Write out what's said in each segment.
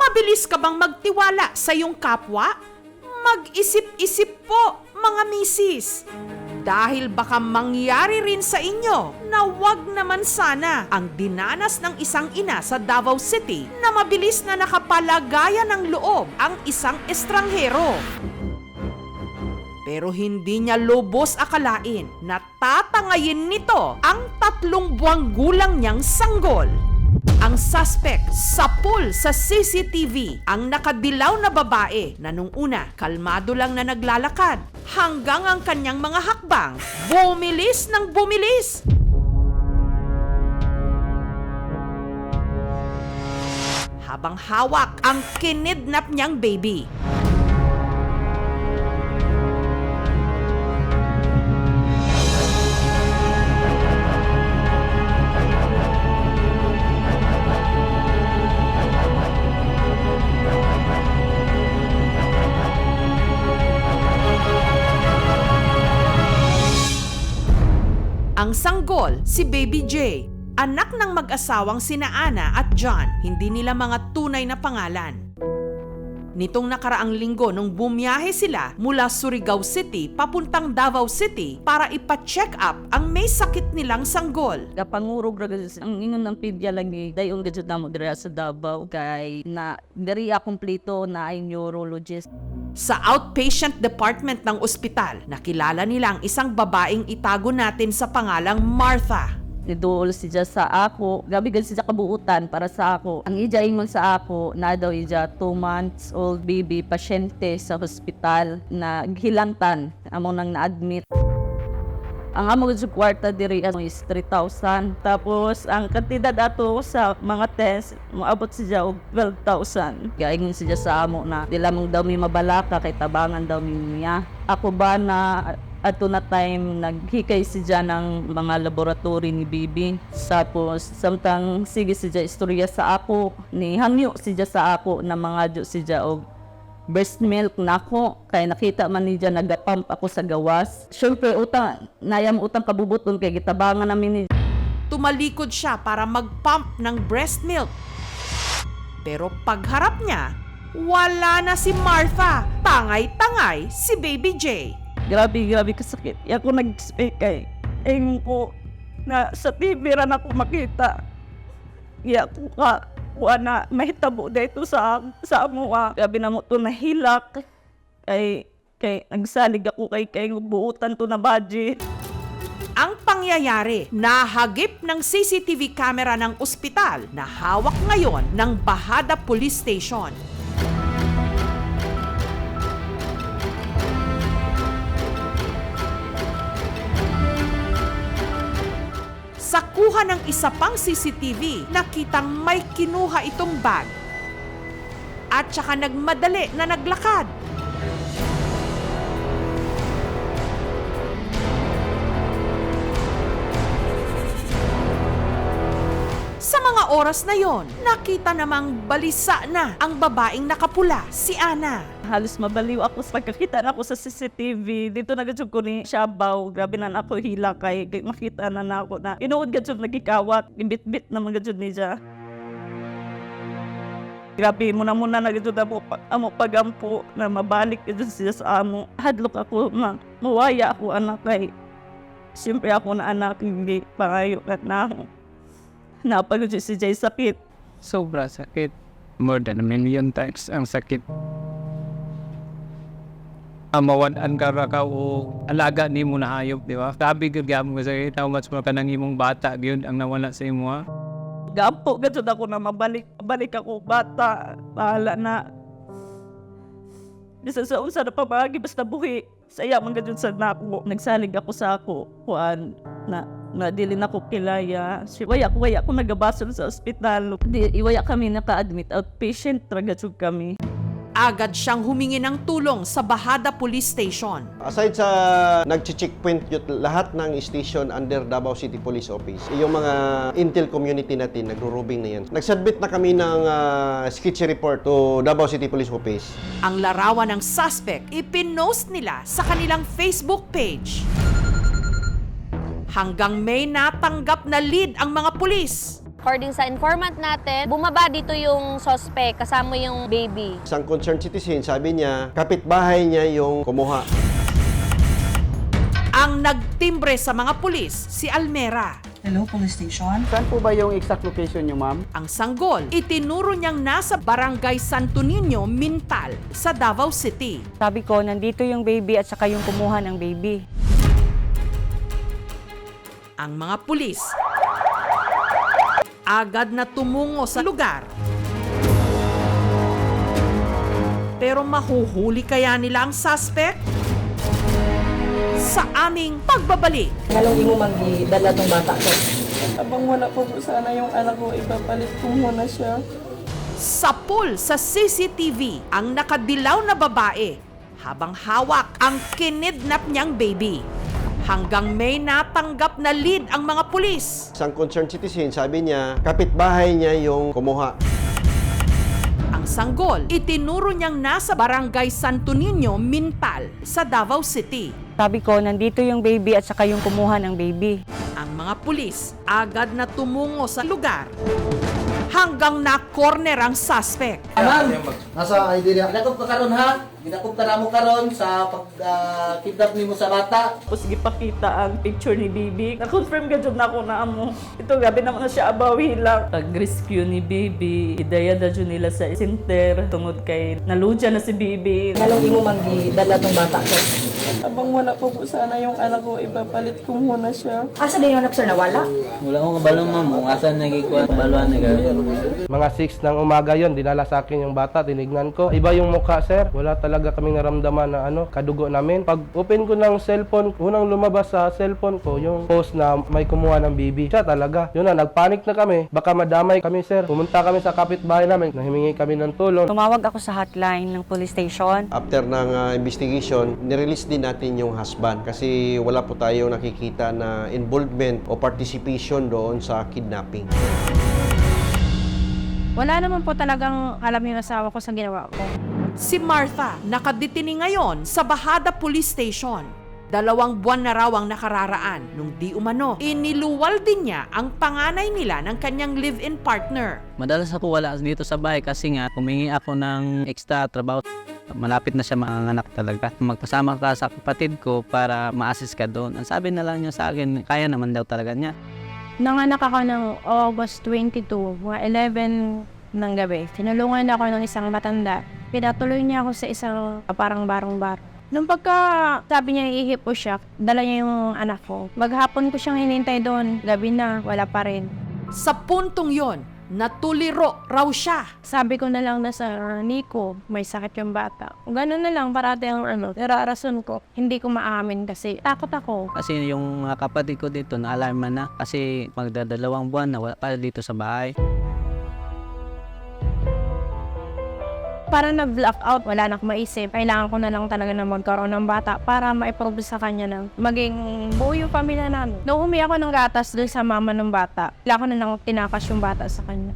Mabilis ka bang magtiwala sa iyong kapwa? Mag-isip-isip po, mga misis. Dahil baka mangyari rin sa inyo na wag naman sana ang dinanas ng isang ina sa Davao City na mabilis na nakapalagayan ng loob ang isang estranghero. Pero hindi niya lubos akalain na tatangayin nito ang 3 buwang gulang niyang sanggol. Ang suspect sapul sa CCTV ang nakadilaw na babae na nung una kalmado lang na naglalakad hanggang ang kanyang mga hakbang bumilis ng bumilis. Habang hawak ang kinidnap niyang baby. Ang sanggol, si Baby J, anak ng mag-asawang sina Ana at John, hindi nila mga tunay na pangalan. Nitong nakaraang linggo nung bumiyahe sila mula Surigao City papuntang Davao City para ipa-check up ang may sakit nilang sanggol. Kapangurog ra gud ang ingon ng pidya lagi dayon gud namo dira sa Davao kay na diri kompleto na ay neurologist. Sa outpatient department ng ospital, nakilala nila ang isang babaeng itago natin sa pangalang Martha. Niduol siya sa ako, gabi gud siya kabuutan para sa ako. Ang ija ingon sa ako na daw ija 2 months old baby pasyente sa hospital na hilantan amo nang na-admit. Ang amo sa kwarta diri is 3,000. Tapos ang kantidad ato sa mga test moabot siya og 12,000. Gaingon siya sa amo na dila mong daw mi mabalaka kay tabangan daw mi niya. Ako ba na ato na time naghikay siya ng mga laboratory ni Bibi. Tapos samtang sige siya istorya sa ako ni hangyo siya sa ako na mga siya og breast milk na ako, kaya nakita man niya nagpump ako sa gawas. Siyempre, nayam utang kabubuton kay gitabangan namin ni. Tumalikod siya para mag-pump ng breast milk. Pero pagharap niya, wala na si Martha. Tangay-tangay si Baby J. Grabe kasakit. Ako nag-speak kay ayun ko na sa TV ran ako makita. Iya ko ka na mahitabo dito sa amuha. Gabi na mo to nahilak. Kay nagsalig ako kay buutan to na budget. Ang pangyayari, nahagip ng CCTV camera ng ospital na hawak ngayon ng Bahada Police Station. Sa kuha ng isa pang CCTV, nakitang may kinuha itong bag. At saka nagmadali na naglakad. Sa mga oras na yon, nakita namang balisa na ang babaeng nakapula, si Ana. Halos mabaliw ako sa pagkakita na ako sa CCTV. Dito na gajud ko ni Shabaw. Grabe na ako hila kay makita na ako na inuod gajud nagikawat. Imbit-bit naman gajud niya. Grabe, muna na gajud amo pagampo na mabalik gajud siya sa amo. Hadlok ako na mawaya ako anak kay siyempre ako na anak hindi pangayo at na ako. Napagod si Jay sakit. Sobra sakit. More than 1 million times ang sakit. Mawalan ka ra ka o alaga ni mo na hayop, di ba? Sabi ko gyamo kasi how much mo ka nang imong bata gyud ang nawala sa imo ha. Gampo gajud ako na balik ako bata. Bahala na. Bisa sa unsa na pamagi basta buhi. Saya man gajud sa nako. Nagsalig ako sa ako kuan na dili na ko kilaya. Waya ko nagabasol sa ospital. Iwaya kami naka-admit outpatient ra gajud kami. Agad siyang humingi ng tulong sa Bahada Police Station. Aside sa nag-checkpoint lahat ng station under Davao City Police Office, yung mga intel community natin, nagro-roving na yan. Nagsubmit na kami ng sketchy report to Davao City Police Office. Ang larawan ng suspect, ipinost nila sa kanilang Facebook page. Hanggang may natanggap na lead ang mga pulis. According sa informant natin, bumaba dito yung suspect kasama yung baby. Isang concerned citizen, sabi niya, kapitbahay niya yung kumuha. Ang nagtimbre sa mga pulis, si Almera. Hello, police station. Saan po ba yung exact location nyo, ma'am? Ang sanggol, itinuro niyang nasa Barangay Santo Niño, Mintal, sa Davao City. Sabi ko, nandito yung baby at saka yung kumuha ng baby. Ang mga pulis agad na tumungo sa lugar. Pero mahuhuli kaya nila ang suspect? Sa aming pagbabalik. Anong imo magdala ng bata ko? Abang wala po sana yung anak ko, ipapalit ko muna siya. Sa pool sa CCTV ang nakadilaw na babae habang hawak ang kinidnap niyang baby. Hanggang may natanggap na lead ang mga pulis. Isang concerned citizen, sabi niya, kapitbahay niya yung kumuha. Ang sanggol, itinuro niyang nasa Barangay Santo Niño, Mintal, sa Davao City. Sabi ko, nandito yung baby at saka yung kumuha ng baby. Ang mga pulis agad na tumungo sa lugar hanggang na-corner ang suspect. Ma'am, nasa ID niya. Ginakop ka karon ha? Ginakop ka na mo karon sa pag-kidnap nimo sa bata. Tapos gipakita ang picture ni Bibi. Na-confirm ka dyan na ako na amo. Ito, gabi naman na siya abawi lang. Pag-rescue ni Bibi, idaya na dyan nila sa center. Tungod kay naludya na si Bibi. Anong imo magdala ng bata ko? Abang wala po sana yung anak ko, ipapalit ko muna siya. Asa din yung anak sir nawala? Wala ko kabalo, ma'am. Kung asan nagikuha, kabaluan na gano'n. Mga 6 ng umaga yon, dinala sa akin yung bata, tinignan ko. Iba yung mukha, sir. Wala talaga kaming naramdaman na kadugo namin. Pag open ko ng cellphone, unang lumabas sa cellphone ko, yung post na may kumuha ng baby. Siya talaga. Yun na, nagpanik na kami. Baka madamay kami, sir. Pumunta kami sa kapitbahay namin, nahimingi kami ng tulong. Tumawag ako sa hotline ng police station. After ng investigation, nirelease din natin yung husband kasi wala po tayo nakikita na involvement o participation doon sa kidnapping. Wala naman po talagang alam yung asawa ko sa ginawa ko. Si Martha nakadetini ngayon sa Bahada Police Station. 2 buwan na raw ang nakararaan nung di umano. Iniluwal din niya ang panganay nila ng kanyang live-in partner. Madalas ako wala dito sa bahay kasi nga humingi ako ng extra trabaho. Malapit na siya manganak talaga. Magpasama ka sa kapatid ko para ma-assist ka doon. Ang sabi na lang niya sa akin, kaya naman daw talaga niya. Nanganak ako ng August 22, mga 11 ng gabi. Tinulungan ako ng isang matanda. Pinatuloy niya ako sa isang parang barong-bar. Nung pagka sabi niya ihipo siya, dala niya yung anak ko. Maghapon ko siyang hinintay doon. Gabi na, wala pa rin. Sa puntong yon, natuliro raw siya. Sabi ko na lang na sa Nico, may sakit yung bata. Ganun na lang, parati ang nararason ko. Hindi ko maamin kasi takot ako. Kasi yung mga kapatid ko dito na-alarma na kasi magdadalawang buwan na wala pa dito sa bahay. Para nag-block out, wala na akong maisip. Kailangan ko na lang talaga na magkaroon ng bata para ma-prove sa kanya na maging buo yung pamilya namin. Nung umi ako ng gatas doon sa mama ng bata, kailangan ko na lang tinakas yung bata sa kanya.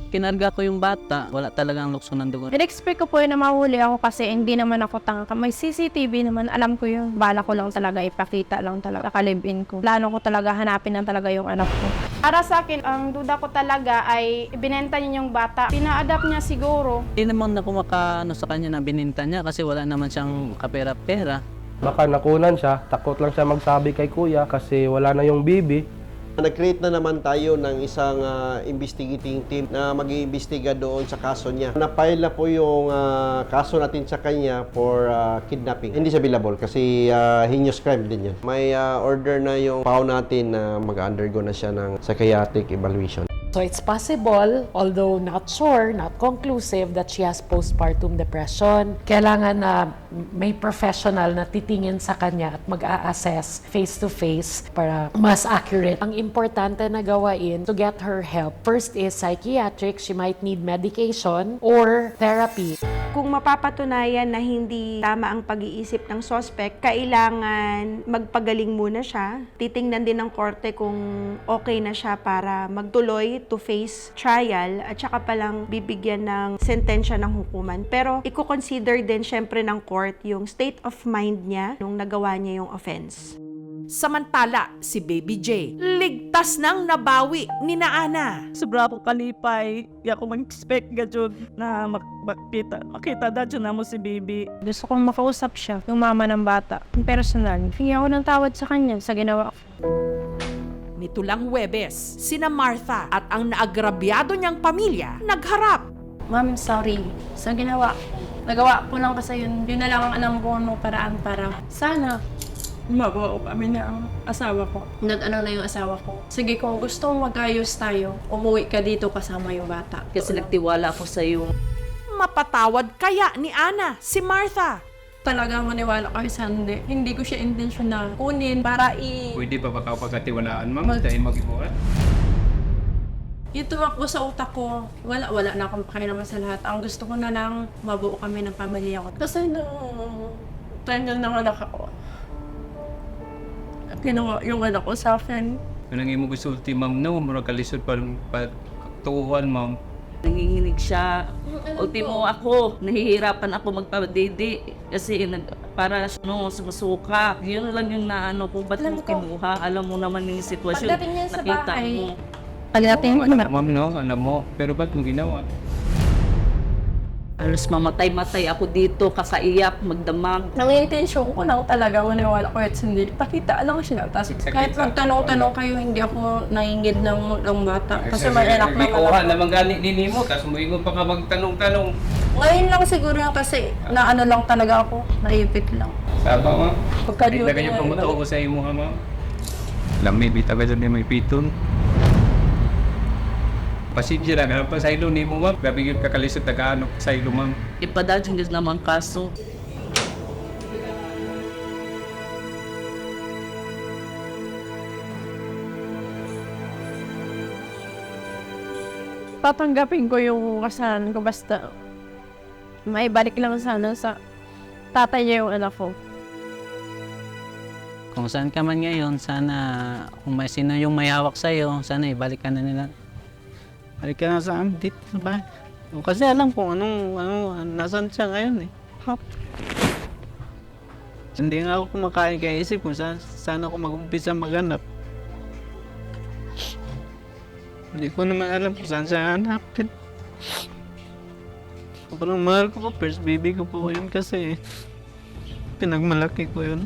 Kinarga ko yung bata, wala talagang lukso ng dugo. In-expect ko po yun na mahuli ako kasi hindi naman ako tanga. May CCTV naman, alam ko yun. Bala ko lang talaga, ipakita lang talaga, kalibin ko. Plano ko talaga, hanapin lang talaga yung anak ko. Para sa akin, ang duda ko talaga ay ibinenta niya yung bata. Pina-adapt niya siguro. Hindi naman ako makaano sa kanya na bininta niya kasi wala naman siyang kapera-pera. Baka nakunan siya, takot lang siya magsabi kay kuya kasi wala na yung baby. Nag-create na naman tayo ng isang investigating team na mag-iimbestiga doon sa kaso niya. Na-file na po yung kaso natin sa kanya for kidnapping. Hindi siya billable kasi heinous crime din yan. May order na yung PAO natin na mag-undergo na siya ng psychiatric evaluation. So it's possible, although not sure, not conclusive, that she has postpartum depression. Kailangan na may professional na titingin sa kanya at mag-a-assess face-to-face para mas accurate. Ang importante na gawain to get her help, first is psychiatric, she might need medication or therapy. Kung mapapatunayan na hindi tama ang pag-iisip ng suspect, kailangan magpagaling muna siya. Titingnan din ng korte kung okay na siya para magtuloy to face trial at saka palang bibigyan ng sentensya ng hukuman. Pero i-consider din syempre ng court yung state of mind niya nung nagawa niya yung offense. Samantala, si Baby J, ligtas nang nabawi ni na Ana. Sobra ako kalipay. Di ako mag-expect gadyon na makita dadyo na mo si baby. Gusto kong makausap siya, yung mama ng bata. Yung personal, hingi ako ng tawad sa kanya sa ginawa ko. Nito lang Huwebes, sina Martha at ang naagrabyado niyang pamilya nagharap. Ma'am, sorry sa ginawa ko. Nagawa ko lang kasi yun na lang ang alam ko ng paraan para sana magawa ko kami na ang asawa ko. Nag-ano na yung asawa ko. Sige, kung gusto mong magayos tayo, umuwi ka dito kasama yung bata. Kasi nagtiwala ako sa iyo. Mapatawad kaya ni Ana si Martha? Talaga maniwala kayo sa hindi ko siya intention na kunin para Pwede pa baka pagkatiwalaan, ma'am? Dahil mag-ibuhat? Yung tumakbo sa utak ko, wala na akong pakialaman sa lahat. Ang gusto ko na lang, mabuo kami ng pamilya ko. Kasi nung time na nanganak ako, ginawa yung anak ko sa akin. Anong imo gusto ma'am, no? Murag kalisod pa tukuhan, ma'am. Nanginginig siya. Ultimo ako, nahihirapan ako magpa-dede kasi para sumusuka. Yun lang yung naano kung ba't mo kinuha. Alam mo naman yung sitwasyon. Pagdating niya sa nakita bahay, mo. pagdating ko naman, Ma'am, no? Alam mo. Pero ba't mo ginawa? Alos mamatay-matay ako dito, kakaiyak, magdamag. nang intensyon ko lang talaga, maniwala ko at hindi. Pakita lang siya. Tapos kahit magtanong-tanong kayo, hindi ako nangingid ng bata. Kasi may anak May naman kuha ako. naman gani ni mo, tapos muingon pa ka magtanong-tanong. Ngayon lang siguro yan kasi naano lang talaga ako, naipit lang. Saba, ma'am? Pagka-duty Ay, nga, pumutuo ko sa imo, ma'am. Lami, bitaw ka dyan may piton. Pasensya na, ganun pa sa ilo ni mo, ma'am. Grabe yung kakalisod na kaano sa ilo, ma'am. Ipadadyan din naman kaso. tatanggapin ko yung kasalanan ko basta maibalik lang sana sa tatay niya yung anak ko. Kung saan ka man ngayon, sana kung may sino yung may hawak sa'yo, sana ibalik ka na nila. Balik ka na sa amin dito sa bahay. Kasi alam kung nasan siya ngayon eh. Hop. Hindi nga ako kumakain kaya isip kung saan ako mag-umpisa maghanap. Hindi ko naman alam kung saan siya hanapin. Parang mahal ko po, first baby ko po yun kasi pinagmalaki ko yun.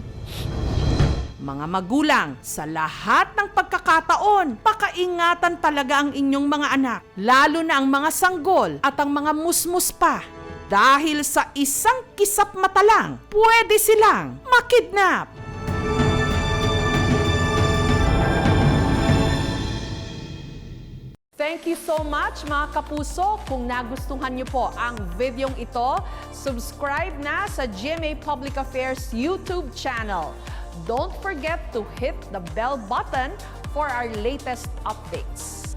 Mga magulang, sa lahat ng pagkakataon, pakaingatan talaga ang inyong mga anak, lalo na ang mga sanggol at ang mga musmus pa. Dahil sa isang kisap mata lang, pwede silang makidnap. Thank you so much mga kapuso. Kung nagustuhan niyo po ang videong ito, subscribe na sa GMA Public Affairs YouTube channel. Don't forget to hit the bell button for our latest updates.